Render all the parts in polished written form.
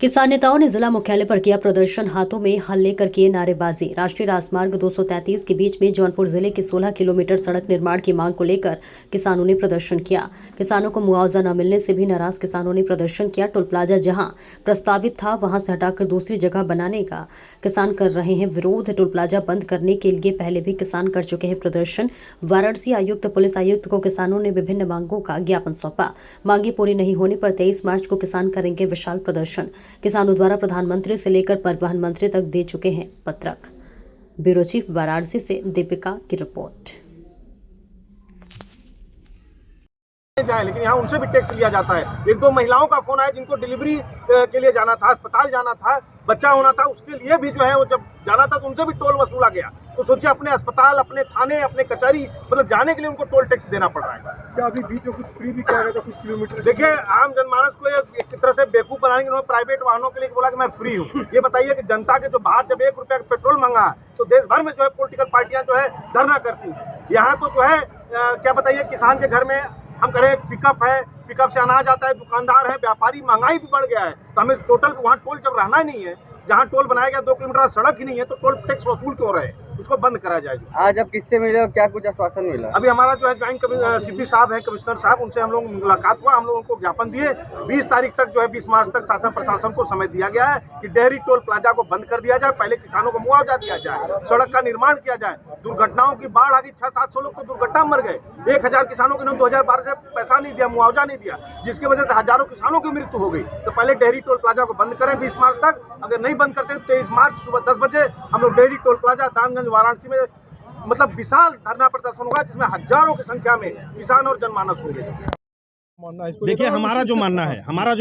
किसान नेताओं ने जिला मुख्यालय पर किया प्रदर्शन, हाथों में हल लेकर किए नारेबाजी। राष्ट्रीय राजमार्ग 233 के बीच में जौनपुर जिले की 16 किलोमीटर सड़क निर्माण की मांग को लेकर किसानों ने प्रदर्शन किया। किसानों को मुआवजा न मिलने से भी नाराज किसानों ने प्रदर्शन किया। टोल प्लाजा जहां प्रस्तावित था वहां से हटाकर दूसरी जगह बनाने का किसान कर रहे हैं विरोध। टोल प्लाजा बंद करने के लिए पहले भी किसान कर चुके हैं प्रदर्शन। वाराणसी आयुक्त, पुलिस आयुक्त को किसानों ने विभिन्न मांगों का ज्ञापन सौंपा। मांगे पूरी नहीं होने पर 23 मार्च को किसान करेंगे विशाल प्रदर्शन। किसानों द्वारा प्रधानमंत्री से लेकर परिवहन मंत्री तक दे चुके हैं पत्रक। ब्यूरो चीफ वाराणसी से दीपिका की रिपोर्ट। जाए लेकिन यहाँ उनसे भी टैक्स लिया जाता है। एक दो महिलाओं का फोन आया जिनको डिलीवरी के लिए जाना था, अस्पताल जाना था, बच्चा होना था, उसके लिए भी जो है वो जब जाना था तो उनसे भी टोल वसूला गया। तो सोचिए, अपने अस्पताल, अपने थाने, अपने कचहरी मतलब जाने के लिए उनको टोल टैक्स देना पड़ रहा है। क्या अभी बीच में कुछ फ्री भी किया गया था कुछ किलोमीटर? देखिए, आम जनमानस को एक तरह से बेवकूफ बनाने के लिए प्राइवेट वाहनों के लिए बोला कि मैं फ्री हूँ। ये बताइए कि जनता के जो बाहर जब 1 रुपया का पेट्रोल मंगा तो देश भर में जो है पॉलिटिकल पार्टियां जो है धरना करती हैं। यहाँ तो जो है क्या बताइए, किसान के घर में हम करें पिकअप है, पिकअप से अनाज आता है, दुकानदार है, व्यापारी, महंगाई भी बढ़ गया है। तो हमें टोटल वहाँ टोल जब रहना ही नहीं है, जहाँ टोल बनाया गया 2 किलोमीटर सड़क ही नहीं है, तो टोल टैक्स वसूल क्यों रहे? उसको बंद कराया जाएगा। आज अब किससे मिले और क्या कुछ आश्वासन मिला? अभी हमारा जो है ज्वाइंट सीपी साहब है, कमिश्नर साहब, उनसे हम लोग मुलाकात हुआ। हम लोगों को ज्ञापन दिए 20 तारीख तक जो है 20 मार्च तक शासन प्रशासन को समय दिया गया है कि डेहरी टोल प्लाजा को बंद कर दिया जाए, पहले किसानों को मुआवजा दिया जाए, सड़क का निर्माण किया जाए। दुर्घटनाओं की बाढ़ आ गई, 600-700 लोग तो दुर्घटना मर गए। 1000 किसानों को 2012 से पैसा नहीं दिया, मुआवजा नहीं दिया, जिसकी वजह से हजारों किसानों की मृत्यु हो गई। तो पहले डेहरी टोल प्लाजा को बंद करें 20 मार्च तक। अगर नहीं बंद करते तो 23 मार्च सुबह 10 बजे हम लोग डेहरी टोल प्लाजा दानगंज वाराणसी में मतलब विशाल धरना प्रदर्शन होगा, जिसमें हजारों की संख्या में किसान और जनमानस होंगे। देखिए, हमारा जो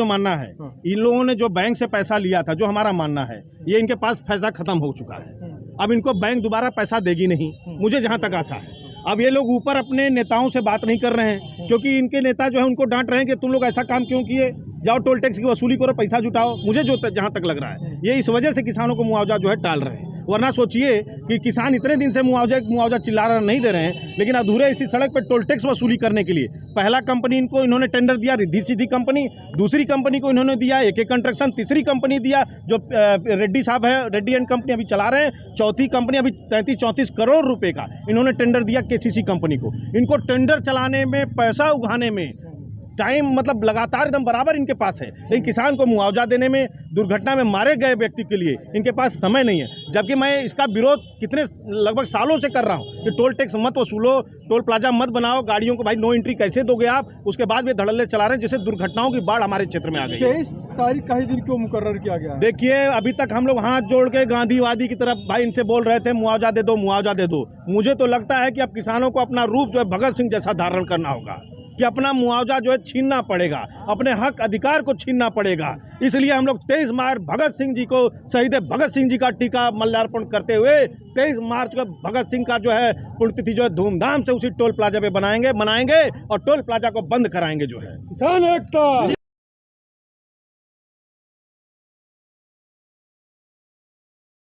मानना है इन लोगों ने जो बैंक से पैसा लिया था, जो हमारा मानना है, ये इनके पास पैसा खत्म हो चुका है। अब इनको बैंक दोबारा पैसा देगी नहीं, मुझे जहां तक आशा है। अब ये लोग ऊपर अपने नेताओं से बात नहीं कर रहे हैं, क्योंकि इनके नेता जो है उनको डांट रहे हैं कि तुम लोग ऐसा काम क्यों किए, जाओ टोल टैक्स की वसूली करो, पैसा जुटाओ। मुझे जो जहां तक लग रहा है ये इस वजह से किसानों को मुआवजा जो है टाल रहे हैं। वरना सोचिए कि किसान इतने दिन से मुआवजा चिल्ला रहे नहीं दे रहे हैं, लेकिन अधूरे इसी सड़क पर टोल टैक्स वसूली करने के लिए पहला कंपनी इनको इन्होंने टेंडर दिया, रिद्धि सिद्धि कंपनी, दूसरी कंपनी को इन्होंने दिया AK कंस्ट्रक्शन, तीसरी कंपनी दिया जो रेड्डी साहब है, रेड्डी एंड कंपनी अभी चला रहे हैं, चौथी कंपनी अभी 33-34 करोड़ रुपए का इन्होंने टेंडर दिया KCC कंपनी को। इनको टेंडर चलाने में, पैसा उगाने में टाइम मतलब लगातार एकदम बराबर इनके पास है, लेकिन किसान को मुआवजा देने में, दुर्घटना में मारे गए व्यक्ति के लिए इनके पास समय नहीं है। जबकि मैं इसका विरोध कितने लगभग सालों से कर रहा हूं कि टोल टैक्स मत वसूलो, टोल प्लाजा मत बनाओ, गाड़ियों को भाई नो एंट्री कैसे दोगे आप? उसके बाद भी धड़ल्ले चला रहे हैं, जिससे दुर्घटनाओं की बाढ़ हमारे क्षेत्र में आ गई। 23 तारीख का ही दिन क्यों मुकर्रर किया गया? देखिए, अभी तक हम लोग हाथ जोड़ के गांधीवादी की तरफ भाई इनसे बोल रहे थे मुआवजा दे दो, मुआवजा दे दो। मुझे तो लगता है कि अब किसानों को अपना रूप जो है भगत सिंह जैसा धारण करना होगा कि अपना मुआवजा जो है छीनना पड़ेगा, अपने हक अधिकार को छीनना पड़ेगा। इसलिए हम लोग 23 मार्च भगत सिंह जी को, शहीद भगत सिंह जी का टीका माल्यार्पण करते हुए 23 मार्च को भगत सिंह का जो है पुण्यतिथि जो है धूमधाम से उसी टोल प्लाजा पे मनाएंगे और टोल प्लाजा को बंद कराएंगे जो है। किसान एकता।